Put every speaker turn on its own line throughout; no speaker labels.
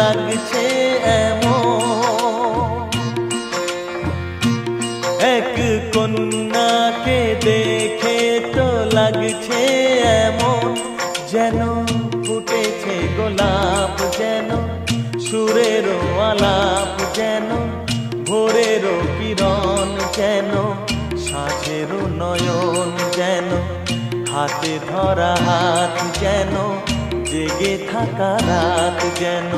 লাগছে এমন, এক কন্যাকে দেখে তো লাগছে এমন, যেন ফুটেছে গোলাপ, যেন সুরেরও আলাপ, যেন ভোরেরও কিরণ, যেন সাঁঝেরও নয়ন, যেন হাতে ধরা হাত, যেন জেগে থাকা রাত, যেন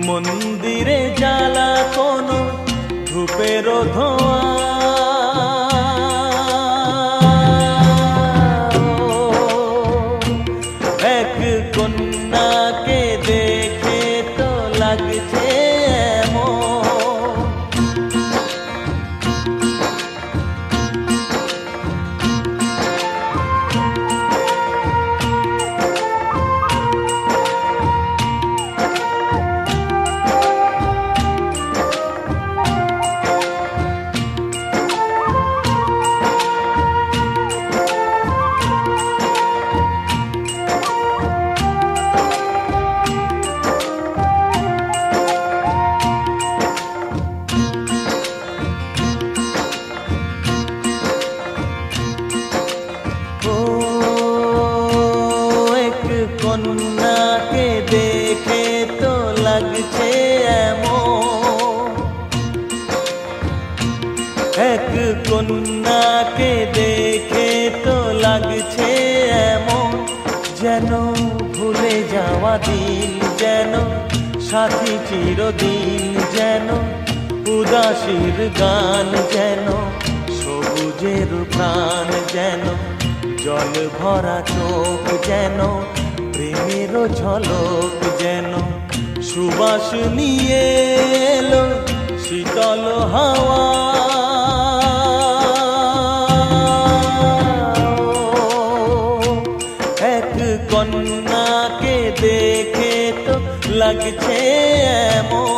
মন্দিরে জ্বালা কোনো ধূপেরও ধোঁয়া। এক কন্যাকে দেখে তো লাগছে এমন, কন্যাকে দেখে তো লাগছে এমন, এক কন্যাকে দেখে তো লাগছে এমন, যেন ভুলে যাওয়া দিন, যেন সাথী চিরদিন, যেন উদাসীর গান, যেন সবুজের প্রাণ, যেন জল ভরা চোখ, যেন প্রেমের ঝলক, যেন সুবাস নিয়ে এলো শীতল হাওয়া। এক কন্যাকে দেখে তো লাগছে এমন,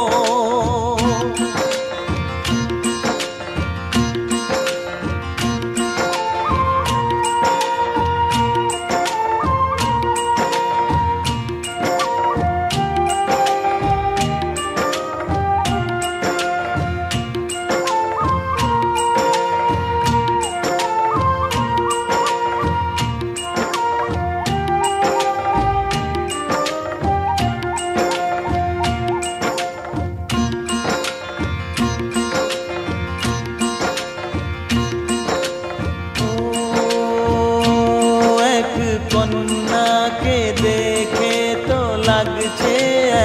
কন্যাকে দেখে তো লাগছে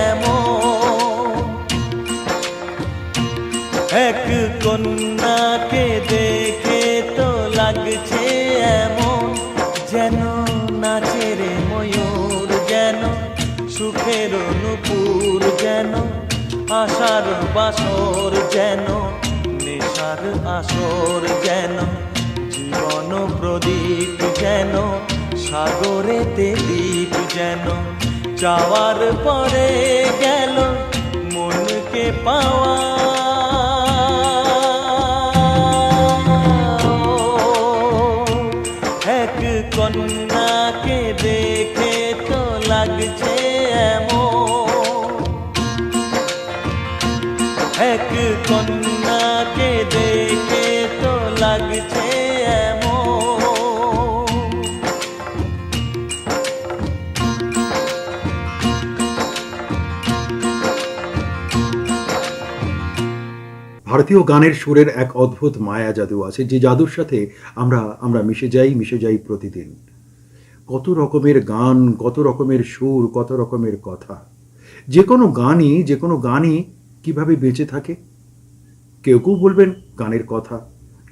এমন, এক কন্যাকে দেখে তো লাগছে এমন, যেন নাচে রে ময়ূর, যেন সুখের নূপুর, যেন আশার বাসর, যেন নেশার আসর, যেন জীবন প্রদীপ, যেন সাগরেতে দ্বীপ, যেন চাওয়ার পরে গেল মনকে পাওয়া। এক কন্যাকে দেখে তো লাগছে এমন, এক কন্যাকে দেখে তো লাগছে এমন।
ভারতীয় গানের সুরের এক অদ্ভুত মায়া জাদু আছে, যে জাদুর সাথে আমরা মিশে যাই প্রতিদিন। কত রকমের গান, কত রকমের সুর, কত রকমের কথা। যে কোনো গানই কিভাবে বেঁচে থাকে। কেউ বলবেন গানের কথা,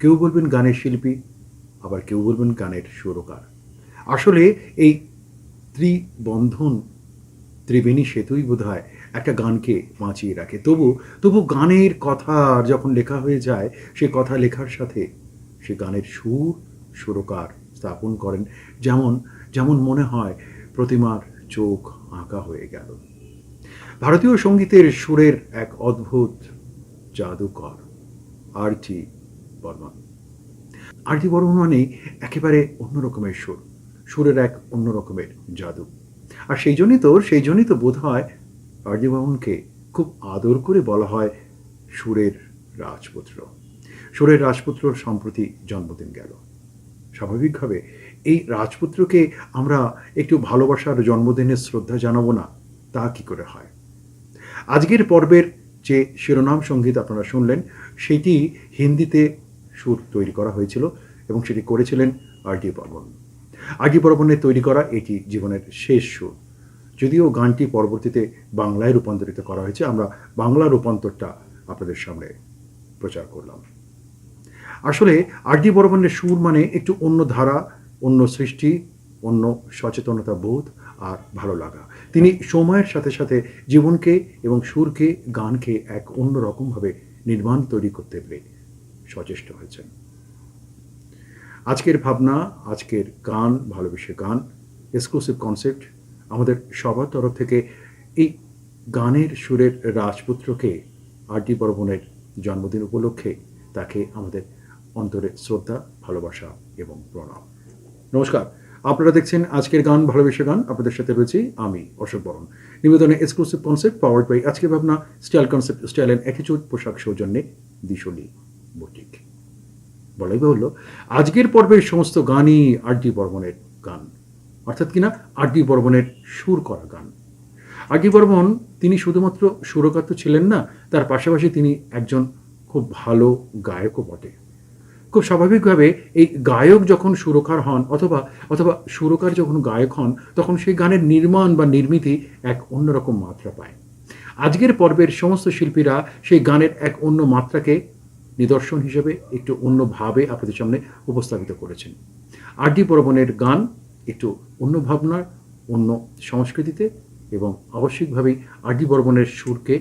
কেউ বলবেন গানের শিল্পী, আবার কেউ বলবেন গানের সুরকার। আসলে এই ত্রিবেণী সেতুই বোধহয় একটা গানকে বাঁচিয়ে রাখে। তবু গানের কথা যখন লেখা হয়ে যায়, সে কথা লেখার সাথে সে গানের সুরকার স্থাপন করেন, যেমন মনে হয় প্রতিমার চোখ আঁকা হয়ে গেল। ভারতীয় সঙ্গীতের সুরের এক অদ্ভুত জাদুকর আর.টি. বর্মন। আর.টি. বর্মন মানে একেবারে অন্যরকমের সুরের এক অন্যরকমের জাদু। আর সেই জন্যই তো বোধ হয় আর.টি. বর্মনকে খুব আদর করে বলা হয় সুরের রাজপুত্র। সুরের রাজপুত্রর সম্প্রতি জন্মদিন গেল। স্বাভাবিকভাবে এই রাজপুত্রকে আমরা একটু ভালোবাসার জন্মদিনের শ্রদ্ধা জানাবো না, তা কি করে হয়? আজকের পর্বের যে শিরোনাম সঙ্গীত আপনারা শুনলেন, সেটি হিন্দিতে সুর তৈরি করা হয়েছিল এবং সেটি করেছিলেন আর.ডি. বর্মন। আর.ডি. বর্মনের তৈরি করা এটি জীবনের শেষ সুর। যদিও গানটি পরবর্তীতে বাংলায় রূপান্তরিত করা হয়েছে, আমরা বাংলা রূপান্তরটা আপনাদের সামনে প্রচার করলাম। আসলে আর.ডি. বর্মনের সুর মানে একটু অন্য ধারা, অন্য সৃষ্টি, অন্য সচেতনতা বোধ আর ভালো লাগা। তিনি সময়ের সাথে সাথে জীবনকে এবং সুরকে, গানকে এক অন্য রকমভাবে নির্মাণ তৈরি করতে পেরে সচেষ্ট হয়েছেন। আজকের ভাবনা, আজকের গান, ভালোবেসে গান এক্সক্লুসিভ কনসেপ্ট আমাদের সবার তরফ থেকে এই গানের সুরের রাজপুত্রকে আর.ডি. বর্মনের জন্মদিন উপলক্ষে তাকে আমাদের অন্তরে শ্রদ্ধা, ভালোবাসা এবং প্রণাম। নমস্কার, আপনারা দেখছেন আজকের গান, ভালোবেসে গান। আপনাদের সাথে রয়েছি আমি অশোক বরণ। নিবেদনে এক্সক্লুসিভ কনসেপ্ট পাওয়ার্ড বাই আজকের ভাবনা, style concept, style and attitude পোশাক সৌজন্যে দিশলি বুটিক। বলাই বাহুল্য, আজকের পর্বের সমস্ত গানই আর.ডি. বর্মনের গান, অর্থাৎ কিনা আর.ডি. বর্মনের সুর করা গান। আর.ডি. বর্মন তিনি শুধুমাত্র সুরকার তো ছিলেন না, তার পাশাপাশি তিনি একজন খুব ভালো গায়কও বটে। খুব স্বাভাবিকভাবে এই গায়ক যখন সুরকার হন অথবা সুরকার যখন গায়ক হন, তখন সেই গানের নির্মাণ বা নির্মিতি এক অন্যরকম মাত্রা পায়। আজকের পর্বের সমস্ত শিল্পীরা সেই গানের এক অন্য মাত্রাকে নিদর্শন হিসেবে একটু অন্যভাবে আপনাদের সামনে উপস্থাপিত করেছেন। আর.ডি. বর্মনের গান একটু অন্য ভাবনার, অন্য সংস্কৃতিতে এবং আবশ্যিকভাবেই আর.ডি. বর্মনের সুরকে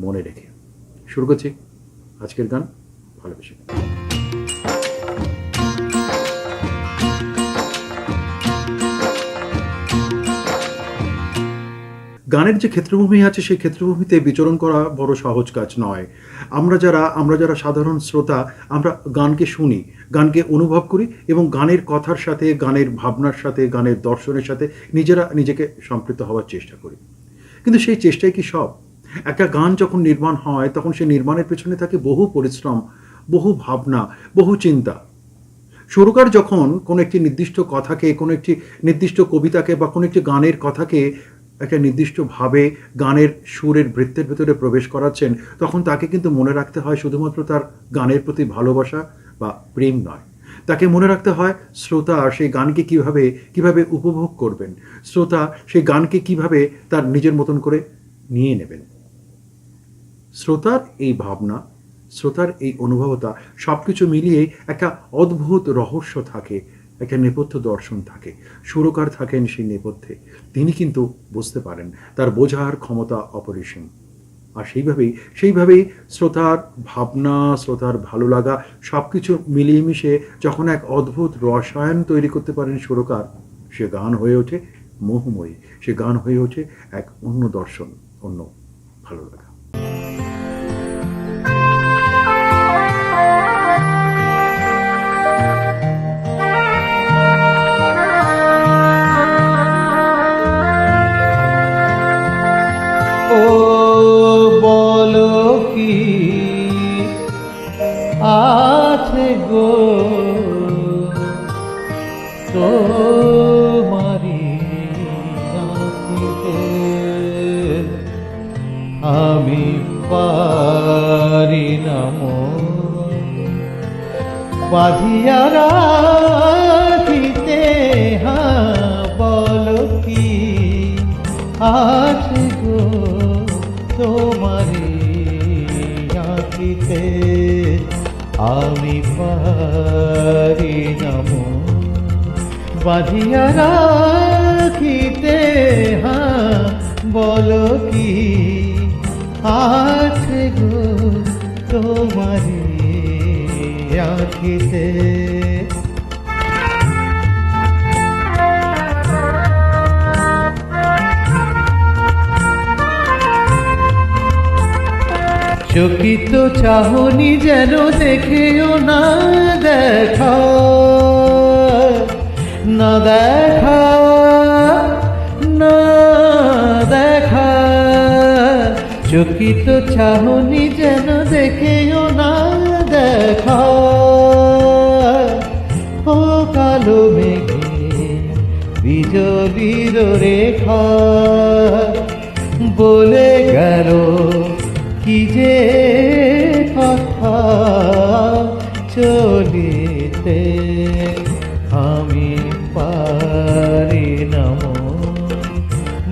মনে রেখে শুরু করছি আজকের গান, ভালোবেসে গান। গানের যে ক্ষেত্রভূমি আছে, সেই ক্ষেত্রভূমিতে বিচরণ করা বড় সহজ কাজ নয়। আমরা যারা সাধারণ শ্রোতা, আমরা গানকে শুনি, গানকে অনুভব করি এবং গানের কথার সাথে, গানের ভাবনার সাথে, গানের দর্শনের সাথে নিজেকে সম্পৃক্ত হওয়ার চেষ্টা করি। কিন্তু সেই চেষ্টাই কি সব? একটা গান যখন নির্মাণ হয়, তখন সেই নির্মাণের পেছনে থাকে বহু পরিশ্রম, বহু ভাবনা, বহু চিন্তা। সুরকার যখন কোনো একটি নির্দিষ্ট কথাকে, কোনো একটি নির্দিষ্ট কবিতাকে বা কোনো একটি গানের কথাকে একটা নির্দিষ্টভাবে গানের সুরের বৃত্তের ভেতরে প্রবেশ করাচ্ছেন, তখন তাকে কিন্তু মনে রাখতে হয় শুধুমাত্র তার গানের প্রতি ভালোবাসা বা প্রেম নয়। তাকে মনে রাখতে হয় শ্রোতা সেই গানকে কিভাবে উপভোগ করবেন, শ্রোতা সেই গানকে কিভাবে তার নিজের মতন করে নিয়ে নেবেন। শ্রোতার এই ভাবনা, শ্রোতার এই অনুভবতা সব কিছু মিলিয়ে একটা অদ্ভুত রহস্য থাকে, একটা নেপথ্য দর্শন থাকে। সুরকার থাকেন সেই নেপথ্যে, তিনি কিন্তু বুঝতে পারেন, তার বোঝার ক্ষমতা অপরিসীম। আর সেইভাবেই শ্রোতার ভাবনা, শ্রোতার ভালো লাগা সব কিছু মিলিয়ে মিশে যখন এক অদ্ভুত রসায়ন তৈরি করতে পারেন সুরকার, সে গান হয়ে ওঠে মোহময়ী, সে গান হয়ে ওঠে এক অন্য দর্শন, অন্য ভালো লাগা।
আছে গো তোমারি নামে, আমি পারি না মন বাঁধিয়া রাখিতে। বলো কি আছে গো তোমারি আঁখিতে, আমি পারি না মন বাঁধিয়া রাখিতে। বলো কি আছে গো তোমারি আঁখিতে। চকিত চাহনি যেন দেখেও না দেখা, না দেখা, না দেখা। চকিত চাহনি যেন দেখেও না দেখা, ও কালো মেঘে বিজলির রেখা বলে গেল কি যে কথা, চলিতে আমি পারি না মন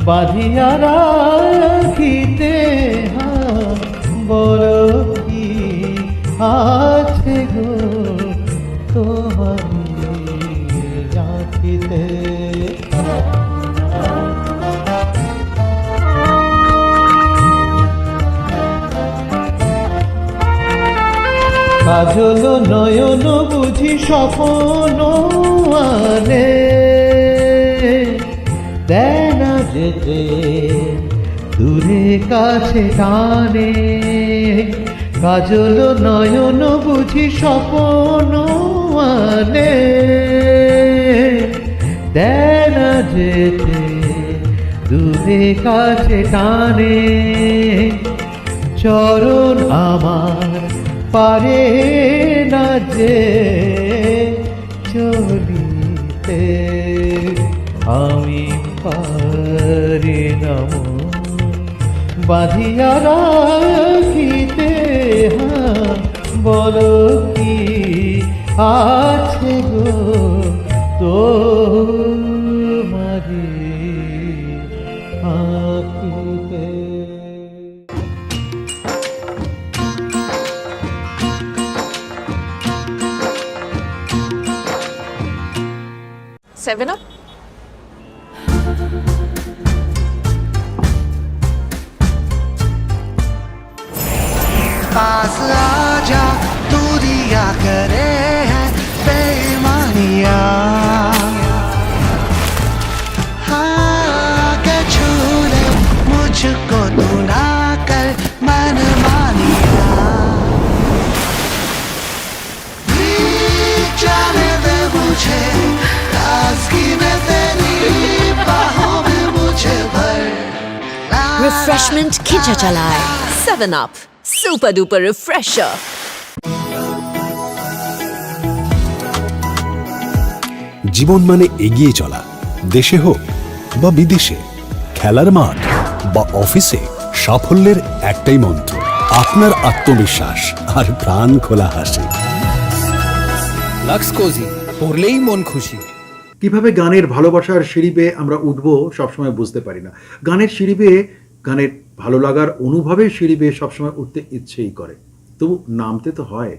বাঁধিয়া রাখিতে, বল কি আছে গো তোমারি রাখিতে। কাজল নয়ন বুঝি স্বপ্ন আনে, দেয় না যেতে দূরে কাছে টানে। কাজল নয়ন বুঝি স্বপ্ন আনে, দেয় না যেতে দূরে কাছে টানে। চরণ আমার পারে না যে চলিতে, আমি পারি না মন বাঁধিয়া রাখিতে, বলো কি আছে গো তোমারি রাখিতে।
Seven Up?
पास आजा तू दिया करे है बेईमानिया, हाँ के छू ले मुझको तू ना कर मनमानिया। जाने दे मुझे ताज़गी में तेरी बाहों में मुझे भर।
Refreshment खींचा चलाए 7 Up Super Duper Refresher।
জীবন মানে এগিয়ে চলা, দেশে হোক বা বিদেশে, খেলার মাঠ বা অফিসে, সাফল্যের একটাই মন্ত্র, আপনার আত্মবিশ্বাস আর প্রাণ খোলা হাসি।
লাক্স কোজি, পড়লেই মন খুশি।
কিভাবে গানের ভালোবাসার সিঁড়ি বেয়ে আমরা উঠবো সবসময় বুঝতে পারি না। গানের সিঁড়ি বেয়ে, গানের ভালো লাগার অনুভবের সিঁড়ি বেয়ে সবসময় উঠতে ইচ্ছেই করে, তবু নামতে তো হয়।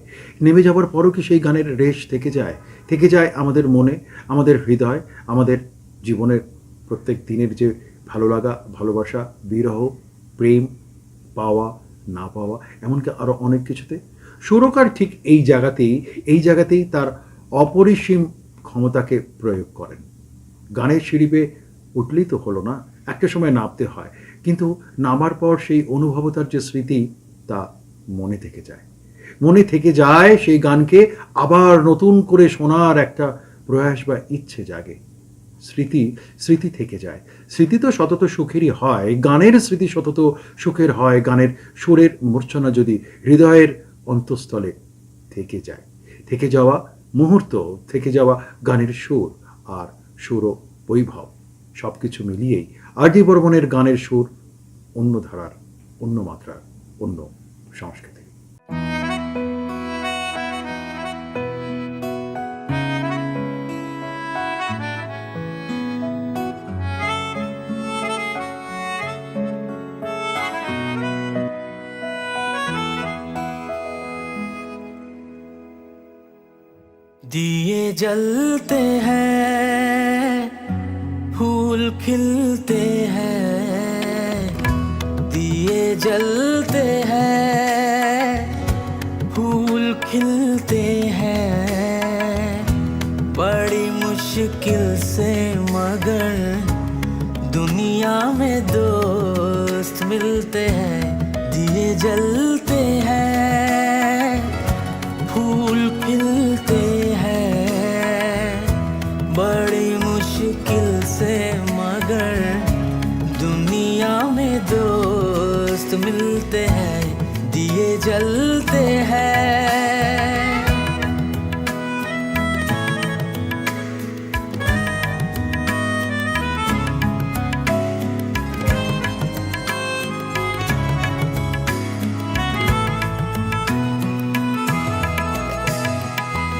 নেমে যাওয়ার পরও কি সেই গানের রেশ থেকে যায়? থেকে যায় আমাদের মনে, আমাদের হৃদয়, আমাদের জীবনের প্রত্যেক দিনের যে ভালো লাগা, ভালোবাসা, বিরহ, প্রেম, পাওয়া না পাওয়া, এমনকি আরও অনেক কিছুতে। সুরকার ঠিক এই জায়গাতেই তার অপরিসীম ক্ষমতাকে প্রয়োগ করেন। গানের সিঁড়ি বেয়ে উঠলেই তো হলো না, একটা সময় নামতে হয়, কিন্তু নামার পর সেই অনুভবতার যে স্মৃতি, তা মনে থেকে যায়। সেই গানকে আবার নতুন করে শোনার একটা প্রয়াস বা ইচ্ছে জাগে। স্মৃতি থেকে যায়। স্মৃতি তো সতত সুখেরই হয়, গানের স্মৃতি সতত সুখের হয়। গানের সুরের মূর্ছনা যদি হৃদয়ের অন্তঃস্থলে থেকে যাওয়া মুহূর্ত, থেকে যাওয়া গানের সুর আর সুর ও বৈভব, সব কিছু মিলিয়েই আর.ডি. বর্মনের গানের সুর অন্য ধারার, অন্য মাত্রার, অন্য সংস্কৃতি।
दिए जलते हैं, फूल खिलते हैं, दिए जलते हैं, फूल खिलते हैं, बड़ी मुश्किल से मगर दुनिया में दोस्त मिलते हैं। दिए जलते हैं, फूल खिलते हैं, बड़ी मुश्किल से मगर दुनिया में दोस्त मिलते खिलते हैं, दिए जलते हैं।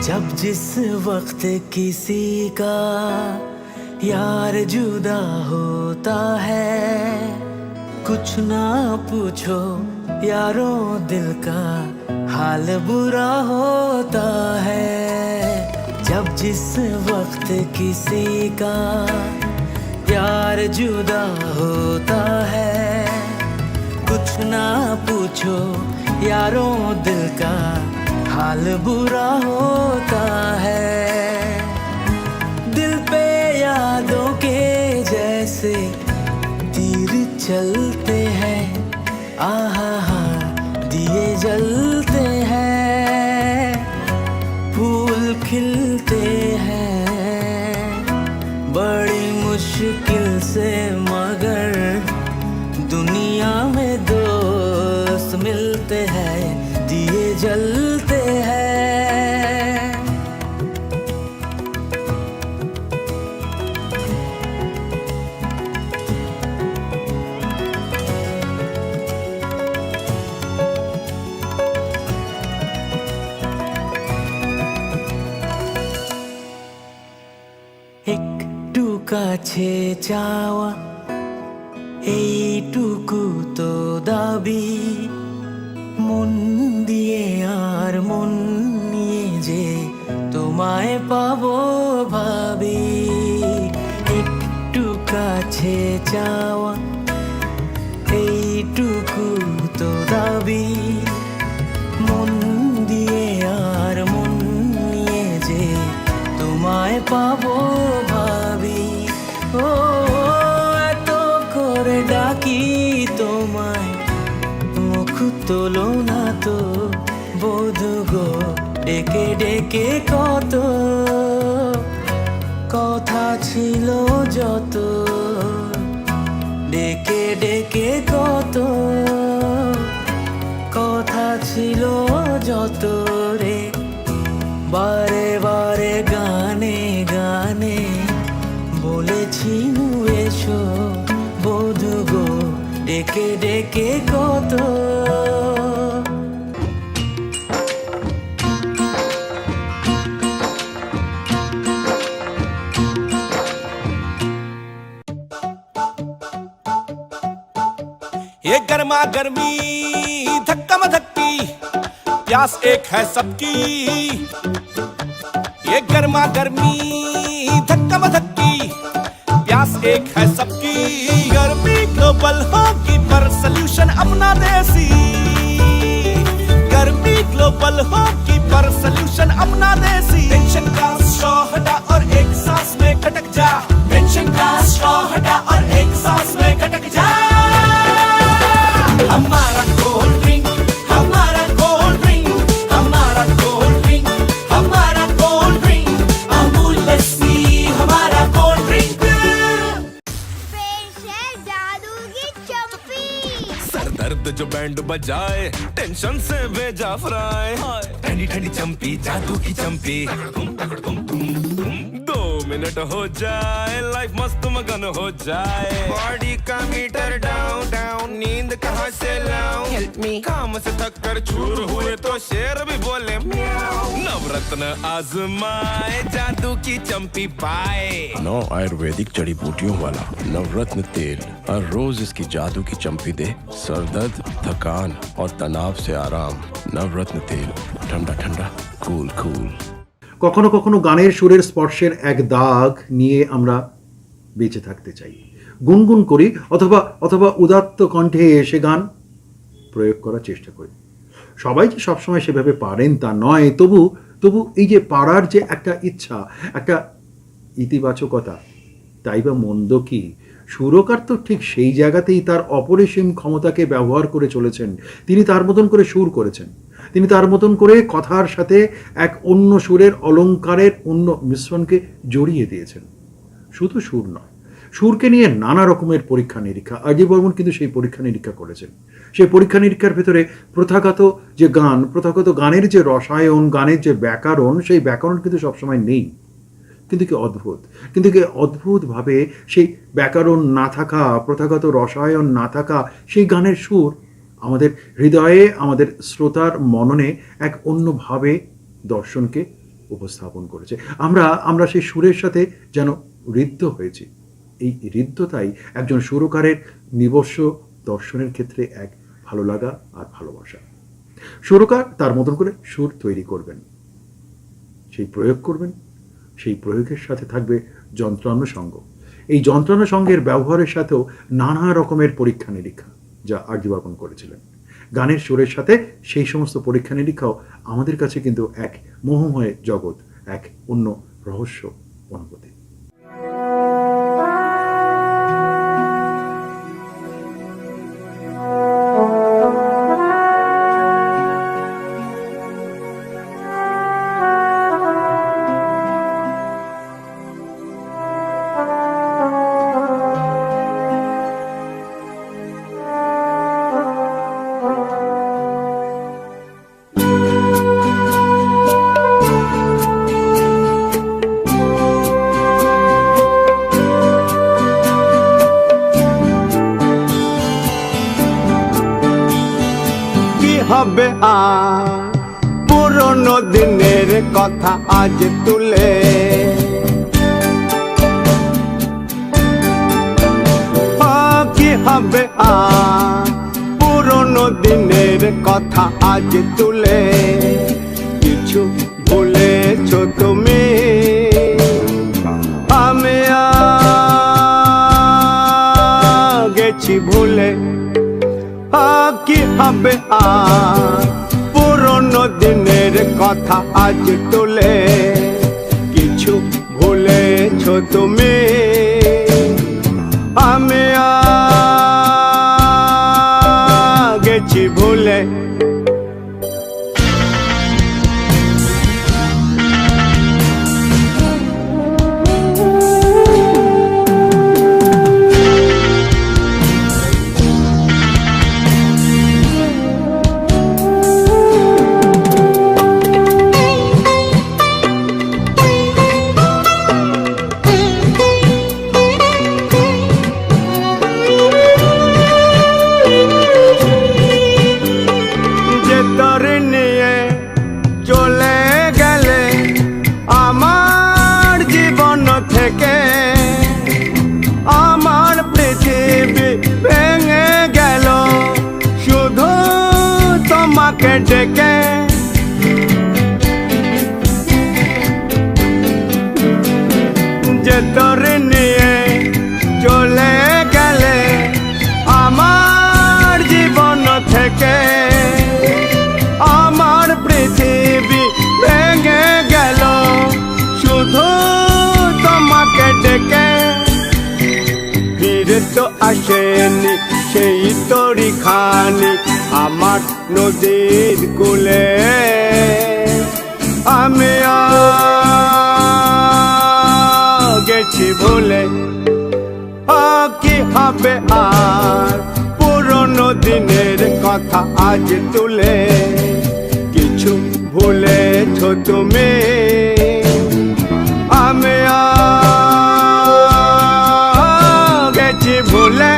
जब जिस वक्त किसी का यार जुदा होता है, कुछ ना पूछो यारों दिल का हाल बुरा होता है। जब जिस वक्त किसी का यार जुदा होता है, कुछ ना पूछो यारों दिल का हाल बुरा होता है। दिल पे यादों के जैसे तीर चलते हैं, आहा हा दिए जलते हैं, फूल खिलते हैं बड़ी मुश्किल से, मगर दुनिया में दोस्त मिलते हैं, दिए जलते हैं। একটু কাছে চাওয়া এইটুকু তো দাবি, মন দিয়ে আর মন নিয়ে যে তোমায় পাবো ভাবি। একটু কাছে চাওয়া এইটুকু তো দাবি, মন দিয়ে আর মন নিয়ে যে তোমায় পাবো ভাবি। ও এত করে ডাকি তোমায়, মুখ তোলো না তো বধূ গো, ডেকে ডেকে কত কথা ছিল যত, ডেকে ডেকে কত কথা ছিল যত রে, বারে বারে গানে গানে বলেছি এসো বধূ গো, ডেকে ডেকে কত।
ये गर्मा गर्मी धक्का मधक्की, प्यास एक है सबकी। ये गर्मा गर्मी धक्का मधक्की, प्यास एक है सबकी। गर्मी ग्लोबल होगी पर सल्यूशन अपना देसी, गर्मी ग्लोबल होगी पर सल्यूशन अपना देसी। टेंशन का स्ट्रॉ हटा और एक सांस में खटक जा, टेंशन का स्ट्रॉ हटा और एक सांस में खटक जा। हमारा कोल्ड ड्रिंक, हमारा कोल्ड ड्रिंक, हमारा कोल्ड ड्रिंक, हमारा कोल्ड ड्रिंक, अमूल लस्सी हमारा कोल्ड ड्रिंक।
पेश है जादू की चंपी,
सर दर्द जो बैंड बजाए, टेंशन से भेजा फ्राई। ठंडी ठंडी चंपी, जादू की चंपी, 2 मिनट हो जाए लाइफ मस्त मगन हो जाए। बॉडी का मीटर डाउन डाउन, नींद कहाँ से लाऊं, हेल्प मी। काम से थक कर चूर हुए तो शेर भी बोले म्याऊं। नवरत्न आजमाए, जादू की चंपी पाए।
9 आयुर्वेदिक जड़ी बूटियों वाला नवरत्न तेल, हर रोज इसकी जादू की चंपी दे सर दर्द, थकान और तनाव से आराम। नवरत्न तेल, ठंडा ठंडा, कूल कूल।
কখনো কখনো গানের সুরের স্পর্শের এক দাগ নিয়ে আমরা বেঁচে থাকতে চাই, গুনগুন করি অথবা অথবা উদাত্ত কণ্ঠে এসে গান প্রয়োগ করার চেষ্টা করি। সবাই যে সবসময় সেভাবে পারেন তা নয়, তবু এই যে পারার যে একটা ইচ্ছা, একটা ইতিবাচকতা, তাই বা মন্দ কি? সুরকার তো ঠিক সেই জায়গাতেই তার অপরিসীম ক্ষমতাকে ব্যবহার করে চলেছেন। তিনি তার মতন করে সুর করেছেন, তিনি তার মতন করে কথার সাথে এক অন্য সুরের অলঙ্কারের অন্য মিশ্রণকে জড়িয়ে দিয়েছেন। শুধু সুর নয়, সুরকে নিয়ে নানা রকমের পরীক্ষা নিরীক্ষা, আর জি বর্মন কিন্তু সেই পরীক্ষা নিরীক্ষা করেছেন। সেই পরীক্ষা নিরীক্ষার ভেতরে প্রথাগত যে গান, প্রথাগত গানের যে রসায়ন, গানের যে ব্যাকরণ, সেই ব্যাকরণ কিন্তু সবসময় নেই। কিন্তু কি অদ্ভুতভাবে সেই ব্যাকরণ না থাকা, প্রথাগত রসায়ন না থাকা সেই গানের সুর আমাদের হৃদয়ে, আমাদের শ্রোতার মননে এক অন্যভাবে দর্শনকে উপস্থাপন করেছে। আমরা সেই সুরের সাথে যেন ঋদ্ধ হয়েছি। এই হৃদ্যতাই একজন সুরকারের নিজস্ব দর্শনের ক্ষেত্রে এক ভালো লাগা আর ভালোবাসা। সুরকার তার মতন করে সুর তৈরি করবেন, সেই প্রয়োগ করবেন, সেই প্রয়োগের সাথে থাকবে যন্ত্রানুষঙ্গ। এই যন্ত্রানুষঙ্গের ব্যবহারের সাথেও নানা রকমের পরীক্ষা নিরীক্ষা, যা আর.ডি. বর্মন করেছিলেন। গানের সুরের সাথে সেই সমস্ত পরীক্ষা নিরীক্ষাও আমাদের কাছে কিন্তু এক মোহময় জগৎ, এক অন্য রহস্য অনুভূতি।
হবে আর পুরনো দিনের কথা আজ তুলে, কি হবে আর পুরনো দিনের কথা আজ তুলে, কিছু ভুলেছো তুমি, আমি গেছি ভুলে। কি হবে আর পুরনো দিনের কথা আজ তুলে, কিছু ভুলেছো তুমি, আমি গেছি ভুলে। আমার পৃথিবী ভেঙে গেল শুধু তোমাকে ডেকে, যে তোর নিয়ে চলে গেলে আমার জীবন থেকে, আমার পৃথিবী ভেঙে গেল শুধু তোমাকে ডেকে। ফিরে তো আসেনি সেই তরি খানি আমার নদীর কূলে, আমি গেছি ভুলে। কি হবে আর পুরনো দিনের কথা আজ তুলে, কিছু ভুলেছো তুমি, আমি গেছি ভুলে।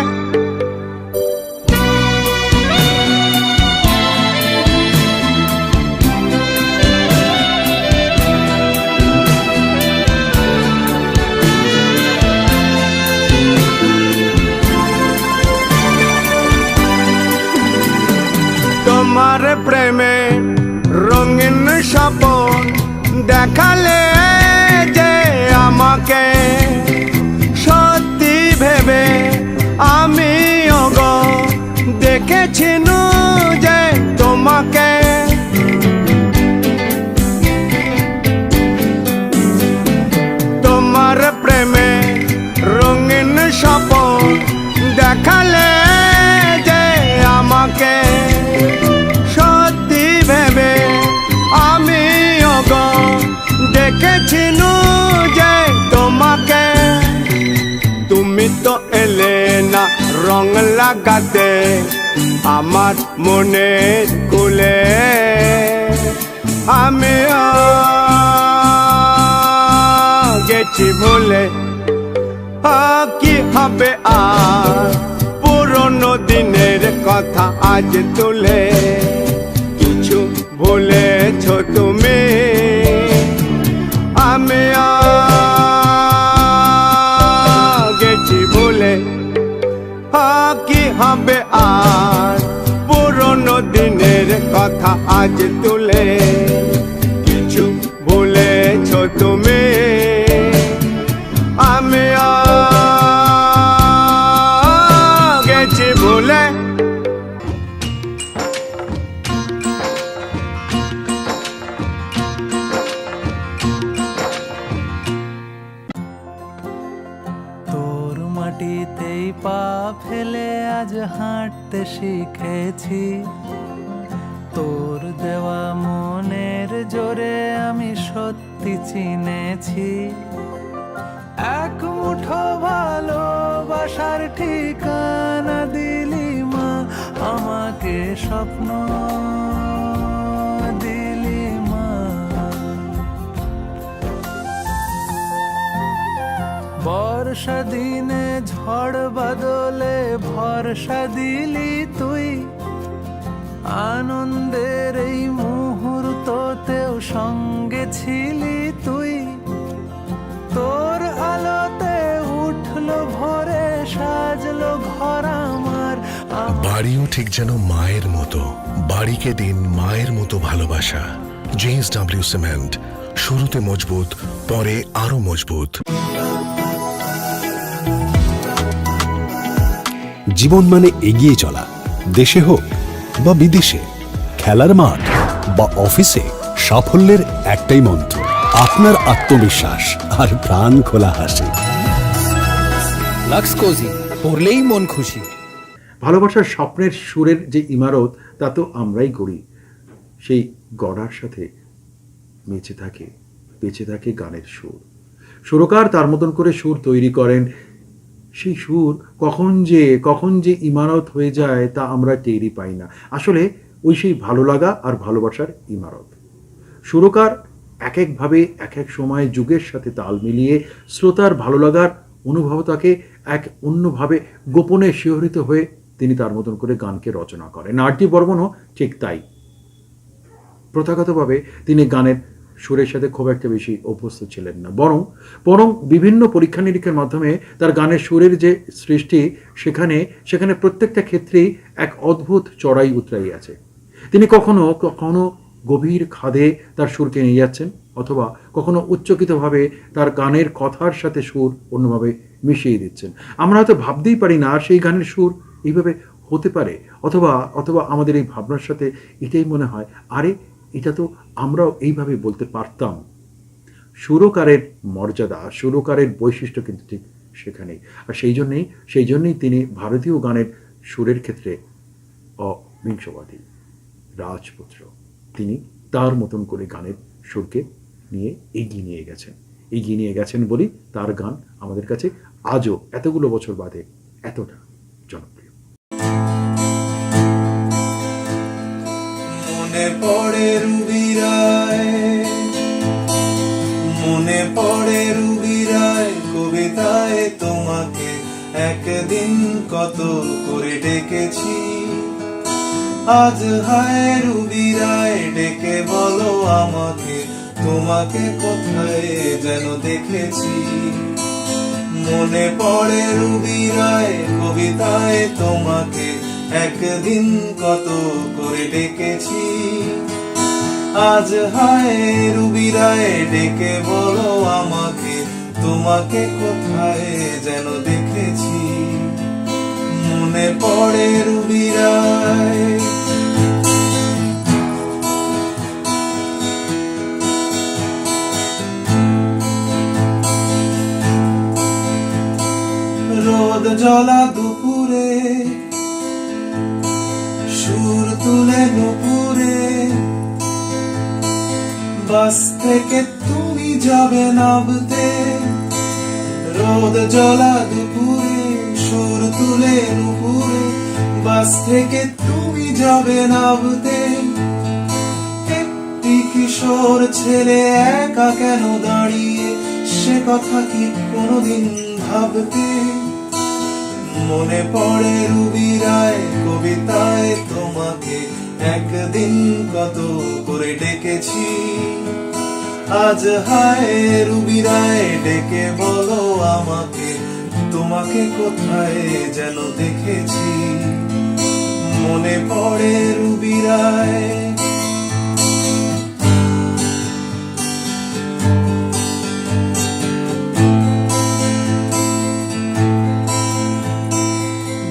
তোমার প্রেমে রঙিন স্বপন দেখালে যে আমাকে, সত্যি ভেবে আমি ওগো দেখেছিনু যে তোমাকে। তোমার প্রেমে রঙিন স্বপন দেখালে যে আমাকে, সত্যি ভেবে আমি ওগো দেখেছিনু যে তোমাকে। তুমি তো এলে না রং লাগাতে, আমার মনের কুলে আমি গেছি ভুলে কি হবে আর পুরনো দিনের কথা আজ তুলে কিছু ভুলেছ তুমি আমি গেছি ভুলে কি হবে আর পুরনো দিনের কথা আজ তুলে কিছু ভুলেছ তুমি আমি গেছি ভুলে
তোর মাটিতেই পা ফেলে আজ হাঁটতে শিখেছি তোর দেওয়া মনের জোরে আমি সত্যি চিনেছি এক মুঠো ভালোবাসার ঠিকানা দিলি মা আমাকে স্বপ্ন দিলি মা বর্ষা দিনে ঝড় বাদলে ভরসা দিলি তুই আনন্দের এই মুহূর্ততেও সঙ্গে ছিলি তুই তোর আলোতে উঠলো ভোরে সাজলো ঘর আমার
বাড়িও ঠিক যেন মায়ের মতো বাড়িকে দিন মায়ের মতো ভালোবাসা JSW সিমেন্ট শুরুতে মজবুত পরে আরো মজবুত জীবন মানে এগিয়ে চলা দেশে হোক বা বিদেশে খেলার মাঠ বা অফিসে সাফল্যের একটাই মন্ত্র আপনার আত্মবিশ্বাস আর প্রাণ খোলা হাসি
লাক্স কোজি পরলেই মন খুশি
ভালোবাসার স্বপ্নের সুরের যে ইমারত তা তো আমরাই গড়ি সেই গড়ার সাথে বেঁচে থাকে গানের সুর সুরকার তার মতন করে সুর তৈরি করেন সেই সুর কখন যে ইমারত হয়ে যায় তা আমরা টেরই পাই না আসলে ওই সেই ভালো লাগা আর ভালোবাসার ইমারত সুরকার এক একভাবে এক এক সময় যুগের সাথে তাল মিলিয়ে শ্রোতার ভালো লাগার অনুভবতাকে এক অন্যভাবে গোপনে শিহরিত হয়ে তিনি তার মতন করে গানকে রচনা করেন আর.ডি. বর্মনও ঠিক তাই প্রথাগতভাবে তিনি গানের সুরের সাথে খুব একটা বেশি অভ্যস্ত ছিলেন না বরং বিভিন্ন পরীক্ষা নিরীক্ষার মাধ্যমে তার গানের সুরের যে সৃষ্টি সেখানে প্রত্যেকটা ক্ষেত্রেই এক অদ্ভুত চড়াই উতরাই আছে তিনি কখনো গভীর খাদে তার সুরকে নিয়ে যাচ্ছেন অথবা কখনো উচ্চকিতভাবে তার গানের কথার সাথে সুর অন্যভাবে মিশিয়ে দিচ্ছেন আমরা হয়তো ভাবতেই পারি না সেই গানের সুর এইভাবে হতে পারে অথবা আমাদের এই ভাবনার সাথে এটাই মনে হয় আরে এটা তো আমরাও এইভাবে বলতে পারতাম সুরকারের মর্যাদা সুরকারের বৈশিষ্ট্য কিন্তু ঠিক সেখানেই আর সেই জন্যই তিনি ভারতীয় গানের সুরের ক্ষেত্রে অবিংশবাদী রাজপুত্র তিনি তার মতন করে গানের সুরকে নিয়ে এগিয়ে নিয়ে গেছেন বলি তার গান আমাদের কাছে আজও এতগুলো বছর বাদে এতটা জনপ্রিয়
মনে পড়ে রুবি রায় কবিতায় তোমাকে একদিন কত করে ডেকেছি আজ হায় রুবি রায় ডেকে বলো আমাকে তোমাকে কোথায় যেন দেখেছি মনে পড়ে রুবি রায় কবিতায় তোমাকে একদিন কত করে ডেকেছি আজ হায় রুবি রায় ডেকে বলো আমাকে তোমাকে কোথায় যেন দেখেছি মনে পড়ে রুবি রায় রোদ জ্বলা দুপুরে সুর তুলে নুপুরে বাস থেকে তুমি যাবে নামতে রোদ জ্বলা দুপুরে সুর তুলে নুপুরে বাস থেকে তুমি যাবে নাবতে, একটি কিশোর ছেলে একা কেন দাঁড়িয়ে, সে কথা কি কোনোদিন ভাবতে? মনে পড়ে রুবি রায় কবিতায় তোমাকে একদিন কত করে ডেকেছি। আজ হায় রুবি রায় ডেকে বলো আমাকে, তোমাকে কোথায় যেন দেখেছি। মনে পড়ে রুবি রায়।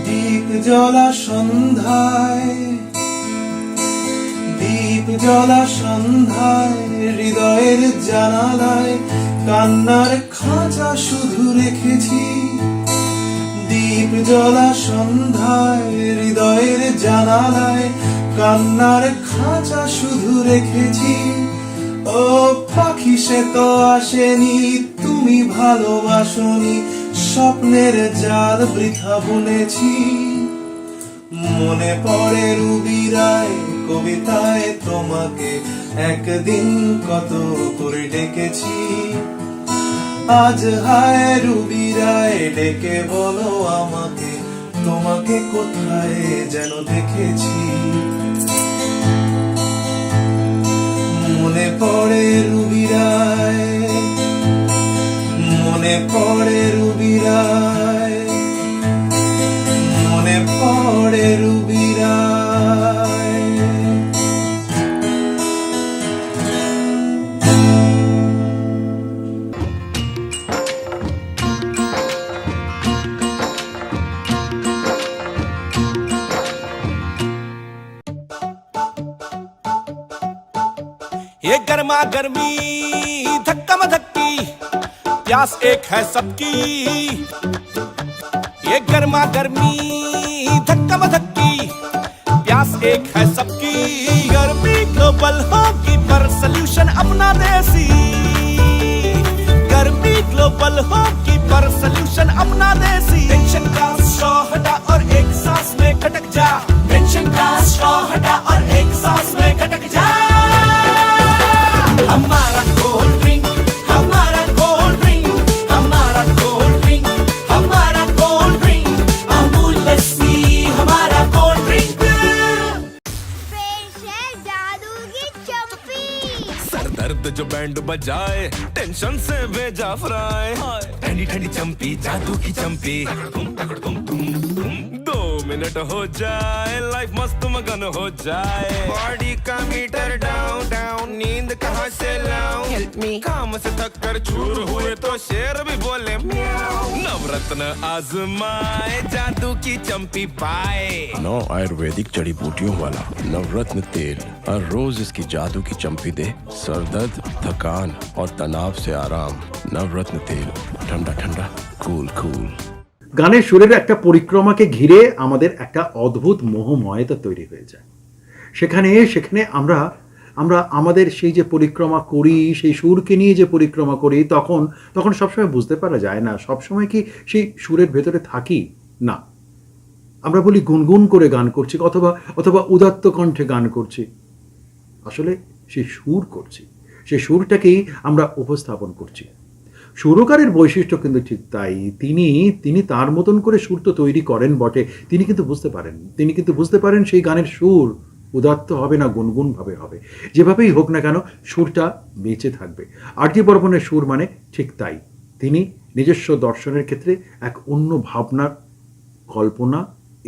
দীপ জ্বলা সন্ধ্যায়, দীপ জ্বলা সন্ধ্যায়, হৃদয়ের জানালায় কান্নার খাঁচা শুধু রেখেছি। দীপ জ্বলা সন্ধ্যায়, হৃদয়ের জানালায় কান্নার খাঁচা শুধু রেখেছি। ও পাখি সে তো আসেনি, তুমি ভালোবাসনি, স্বপ্নের জাল বৃথা বুনেছি। মনে পড়ে রুবি রায় কবিতায় তোমাকে একদিন কত করে ডেকেছি। আজ হায় রুবি রায় ডেকে বলো আমাকে, তোমাকে কোথায় যেন দেখেছি। মনে পড়ে রুবি রায়, মনে পড়ে রুবি রায়, মনে পড়ে রুবি রায়।
ये गर्मा गर्मी धक्का धक्की, प्यास एक है सबकी। ये गर्मा गर्मी धक्का धक्की, प्यास एक है सबकी। गर्मी ग्लोबल होगी पर सल्यूशन अपना देसी। गर्मी ग्लोबल होगी पर सल्यूशन अपना देसी। टेंशन का स्ट्रॉ हटा और एक सांस में खटक जा। टेंशन का स्ट्रॉ हटा और एक सांस में खटक जा। हमारा कोल्ड ड्रिंक, हमारा कोल्ड ड्रिंक, हमारा कोल्ड ड्रिंक, हमारा कोल्ड ड्रिंक, अमूल लस्सी हमारा कोल्ड ड्रिंक।
पेश है जादू की चंपी।
सर दर्द जो बैंड बजाए, टेंशन से भेजा फ्राई। ठंडी ठंडी चंपी, जादू की चंपी। 2 मिनट हो जाए, लाइफ मस्त मगन हो जाए। बॉडी का मीटर डाउन डाउन, नींद कहाँ से लाऊं? Help me. काम से थक कर चूर हुए तो शेर भी बोले म्याऊं। नवरत्न आजमाए, जादू की चंपी पाए।
9 आयुर्वेदिक जड़ी बूटियों वाला नवरत्न तेल हर रोज इसकी जादू की चंपी दे सर दर्द, थकान और तनाव से आराम। नवरत्न तेल, ठंडा ठंडा, कूल कूल।
গানের সুরের একটা পরিক্রমাকে ঘিরে আমাদের একটা অদ্ভুত মোহময়তা তৈরি হয়ে যায়। সেখানে সেখানে আমরা আমরা আমাদের সেই যে পরিক্রমা করি, সেই সুরকে নিয়ে যে পরিক্রমা করি, তখন তখন সবসময় বুঝতে পারা যায় না সবসময় কি সেই সুরের ভেতরে থাকি না। আমরা বলি গুনগুন করে গান করছি, অথবা অথবা উদাত্ত কণ্ঠে গান করছি। আসলে সেই সুর করছি, সেই সুরটাকেই আমরা উপস্থাপন করছি। সুরকারের বৈশিষ্ট্য কিন্তু ঠিক তাই। তিনি তার মতন করে সুর তো তৈরি করেন বটে, তিনি কিন্তু বুঝতে পারেন সেই গানের সুর উদাত্ত হবে না গুনগুনভাবে হবে। যেভাবেই হোক না কেন সুরটা বেঁচে থাকবে। আর.ডি. বর্মনের সুর মানে ঠিক তাই। তিনি নিজস্ব দর্শনের ক্ষেত্রে এক অন্য ভাবনার কল্পনা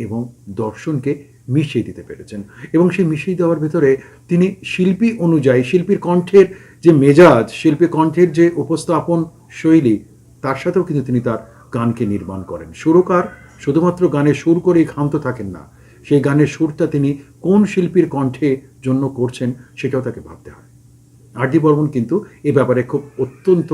এবং দর্শনকে মিশিয়ে দিতে পেরেছেন, এবং সেই মিশিয়ে দেওয়ার ভেতরে তিনি শিল্পী অনুযায়ী, শিল্পীর কণ্ঠের যে মেজাজ, শিল্পী কণ্ঠের যে উপস্থাপন শৈলী, তার সাথেও কিন্তু তিনি তার গানকে নির্মাণ করেন। সুরকার শুধুমাত্র গানে সুর করেই ক্ষান্ত থাকেন না, সেই গানের সুরটা তিনি কোন শিল্পীর কণ্ঠে জন্য করছেন সেটাও তাকে ভাবতে হয়। আর.ডি. বর্মন কিন্তু এ ব্যাপারে খুব অত্যন্ত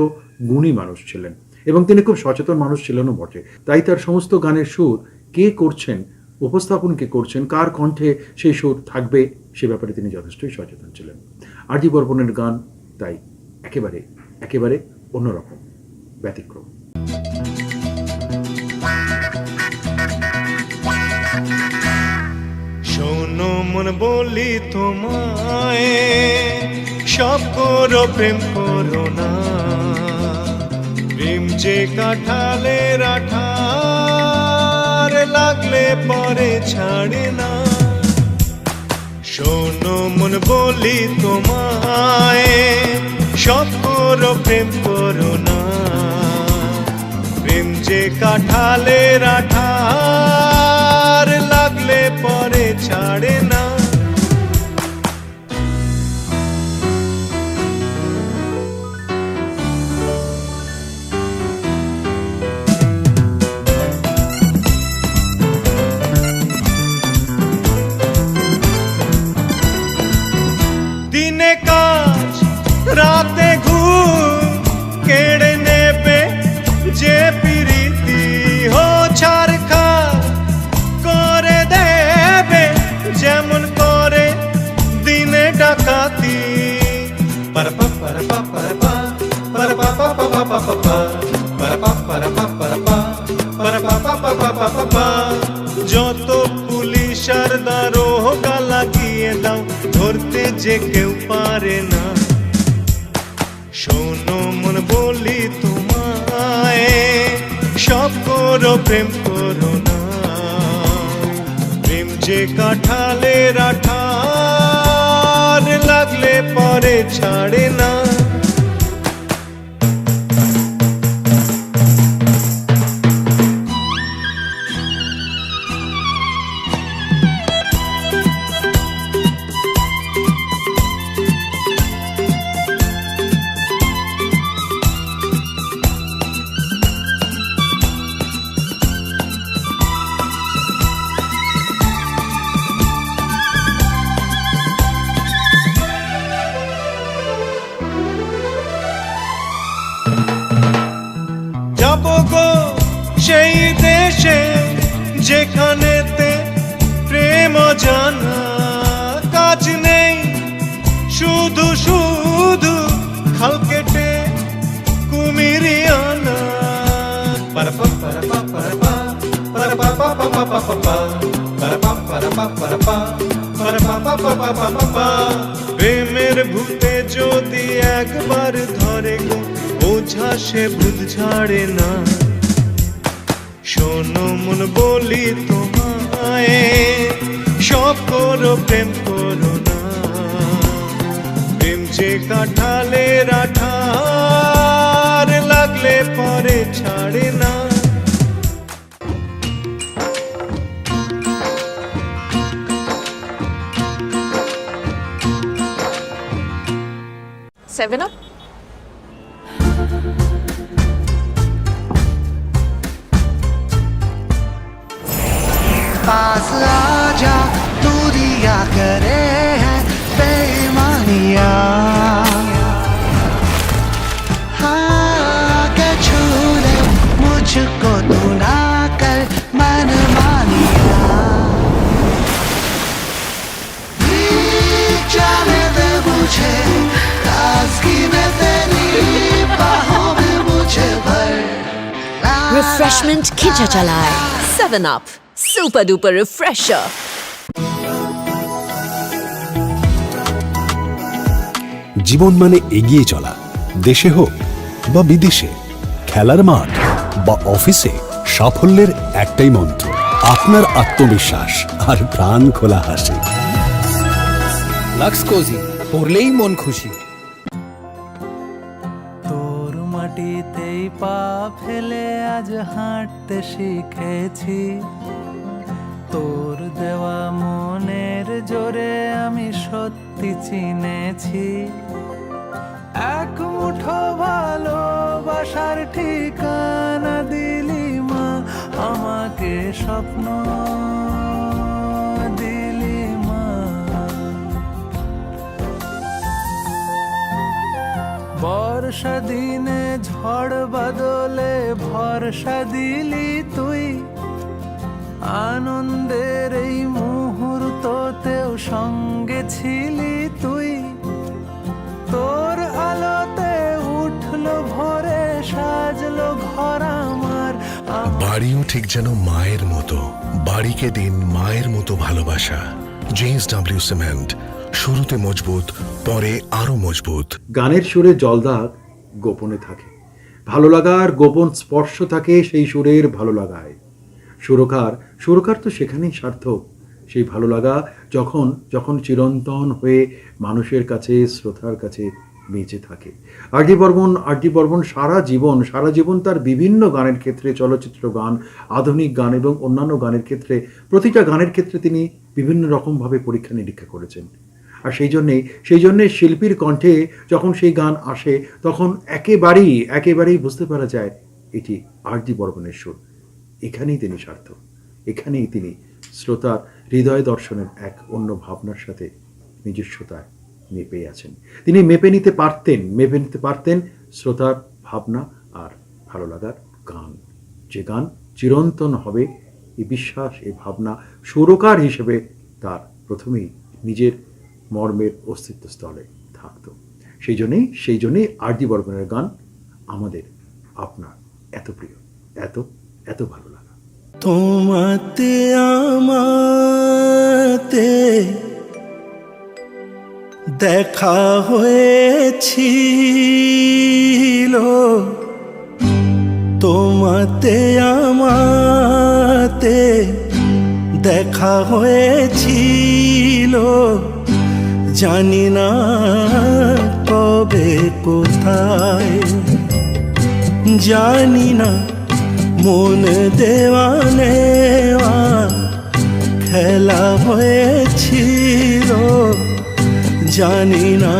গুণী মানুষ ছিলেন, এবং তিনি খুব সচেতন মানুষ ছিলেনও বটে। তাই তার সমস্ত গানের সুর কে করছেন, উপস্থাপন কে করছেন, কার কণ্ঠে সেই সুর থাকবে, সে ব্যাপারে তিনি যথেষ্টই সচেতন ছিলেন। আর.ডি. বর্মনের গান তাই একেবারে অন্যরকম, ব্যতিক্রম।
শোনো
মন বলি তোমায়, সব করো প্রেম করো না, প্রেম যে কাঁঠালের আঠার, লাগলে পরে ছাড়ে না। শোনো মন বলি তোমায়, সব করো প্রেম করো না, প্রেম যে কাঁঠালের আঠার, লাগলে পরে ছাড়ে না। দিনে কাজ রাতে ঘুম কেড়ে নেবে যে প্রীতি, হো ছারখার করে দেবে যেমন করে দিনে ডাকাতি। পারপা পারপা পারপা পারপা পাপা পাপা পাপা পারপা পারপা পারপা পারপা পাপা পাপা পাপা। যত পুলিশ আর দারোগা লাগিয়ে দাও, ধরতে যে কেউ পারে না। শোনো মন বলি তোমায়, সব করো প্রেম করো না, প্রেম যে কাঁঠালের আঠার, লাগলে পরে ছাড়ে না। যাবো গো সেই দেশে যেখানেতে প্রেম জানা কাজ নেই, শুধু শুধু খাল কেটে কুমিরি আনা। পারপা পারপা পারপা পারপা পাপা পাপা পাপা পারপা পারপা পারপা পারপা পাপা পাপা পাপা। প্রেমের ভূতে যদি একবার ধরে গো, বোঝা সে ভূত ঝাড়ে না। শোনো মন বলি তোমায়, সব করো প্রেম করো না, প্রেম যে কাঁঠালের আঠার, লাগলে পরে ছাড়ে না।
Seven Up.
पास आजा, दूरिया करे है बेईमानिया, हाँ के छू ले मुझको तू ना कर मनमानिया। जाने दे मुझे ताज़गी में तेरी बाहों में मुझे भर।
Refreshment Khicha Chalai. 7 Up. Super duper refresher.
জীবন মানে এগিয়ে চলা, দেশে হোক বা বিদেশে, খেলার মাঠ বা অফিসে, সাফল্যের একটাই মন্ত্র, আপনার আত্মবিশ্বাস আর প্রাণ খোলা হাসি।
লাক্স কোজি, পরলেই মন খুশি।
তোর মাটিতেই পা ফেলে আজ হাঁটতে শিখেছি, তোর দেওয়া মনের জোরে আমি সত্যি চিনেছি। এক মুঠো ভালোবাসার ঠিকানা দিলি মা, আমাকে স্বপ্ন দিলি মা। বর্ষা দিনে ঝড় বাদলে ভরসা দিলি তুই, আনন্দের এই মুহূর্ততেও সঙ্গে ছিলি তুই। তোর আলোতে উঠলো ভোরে, সাজলো ঘর আমার।
বাড়িও ঠিক যেন মায়ের মতো, বাড়িকে দিন মায়ের মতো ভালোবাসা।
JSW সিমেন্ট, শুরুতে মজবুত, পরে আরো মজবুত।
গানের সুরে জলদাগ গোপনে থাকে, ভালো লাগার গোপন স্পর্শ থাকে সেই সুরের ভালো লাগায়। সুরকার তো সেখানেই সার্থক। সেই ভালো লাগা যখন যখন চিরন্তন হয়ে মানুষের কাছে, শ্রোতার কাছে বেঁচে থাকে। আরডি বর্মন সারা জীবন তার বিভিন্ন গানের ক্ষেত্রে, চলচ্চিত্র গান, আধুনিক গান এবং অন্যান্য গানের ক্ষেত্রে, প্রতিটা গানের ক্ষেত্রে তিনি বিভিন্ন রকমভাবে পরীক্ষা নিরীক্ষা করেছেন। আর সেই জন্যে শিল্পীর কণ্ঠে যখন সেই গান আসে তখন একেবারেই বুঝতে পারা যায় এটি আরডি বর্মনের সুর। এখানেই তিনি সার্থক, এখানেই তিনি শ্রোতার হৃদয় দর্শনের এক অন্য ভাবনার সাথে নিজস্বতায় মেপে আছেন। তিনি মেপে নিতে পারতেন শ্রোতার ভাবনা আর ভালো লাগার গান, যে গান চিরন্তন হবে এই বিশ্বাস, এই ভাবনা সুরকার হিসেবে তার প্রথমেই নিজের মর্মের অস্তিত্ব স্থলে থাকতো। সেই জন্যেই আরডি বর্মনের গান আমাদের, আপনার এত প্রিয়, এত ভালো লাগা।
তোমাতে আমাতে দেখা হয়েছিল, তোমাতে আমাতে দেখা হয়েছিল, জানি না কবে কোথায়, জানি না মন দেওয়া নেওয়া খেলা হয়েছিল, জানি না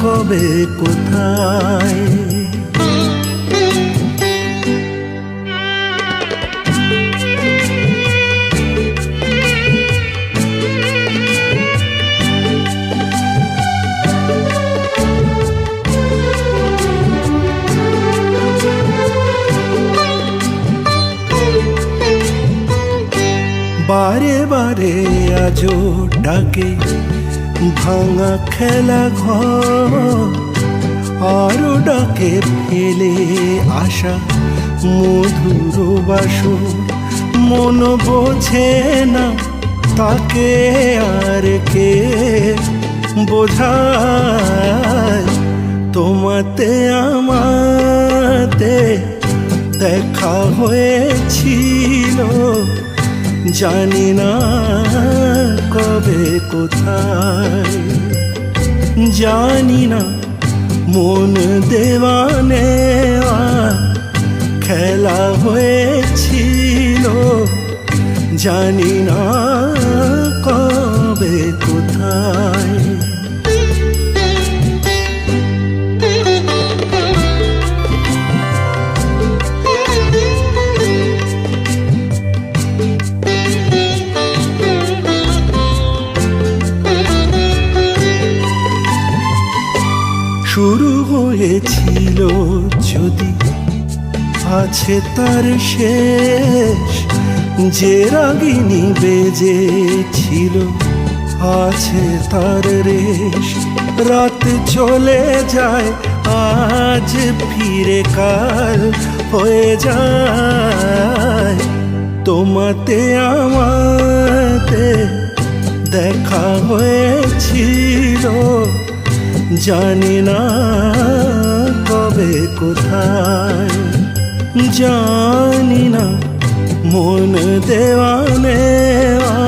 কবে কোথায়। বারে বারে আজো ডাকে ভাঙা খেলা ঘর, আরো ডাকে ফেলে আসা মধুর বাসর, মন বোঝে না তাকে আর কে বোঝায়। তোমাতে আমাতে দেখা হয়েছিল, জানি না কবে কোথায়, জানি না মন দেওয়া নেওয়া খেলা হয়েছিল, জানি না কবে কোথায়। শুরু হয়েছিল যদি আছে তার শেষ, যে রাগিনী বেজেছিল আছে তার রেশ, রাত চলে যায় আজ ফিরে কাল হয়ে যায়। তোমাতে আমাতে দেখা হয়েছিল, জানি না কবে কোথায়, জানি না মন দেওয়া নেওয়া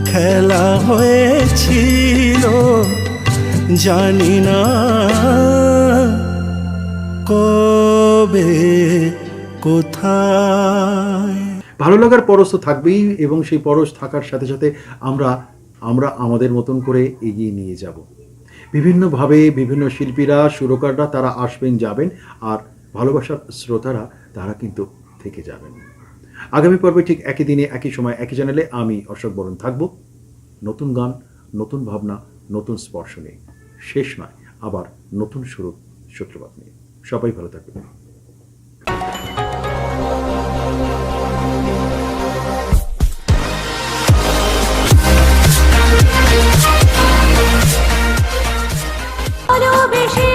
খেলা হয়েছিল, জানি না কবে কোথায়।
ভালো লাগার পরশ তো থাকবেই, এবং সেই পরশ থাকার সাথে সাথে আমরা আমাদের মতন করে এগিয়ে নিয়ে যাব। বিভিন্নভাবে বিভিন্ন শিল্পীরা, সুরকাররা তারা আসবেন যাবেন, আর ভালোবাসার শ্রোতারা তারা কিন্তু থেকে যাবেন। আগামী পর্বে ঠিক একই দিনে একই সময় একই চ্যানেলে আমি অশোক বরণ থাকব, নতুন গান, নতুন ভাবনা, নতুন স্পর্শ নিয়ে। শেষ নয়, আবার নতুন সূত্রপাত নিয়ে। সবাই ভালো থাকবেন।
ভালোবেসে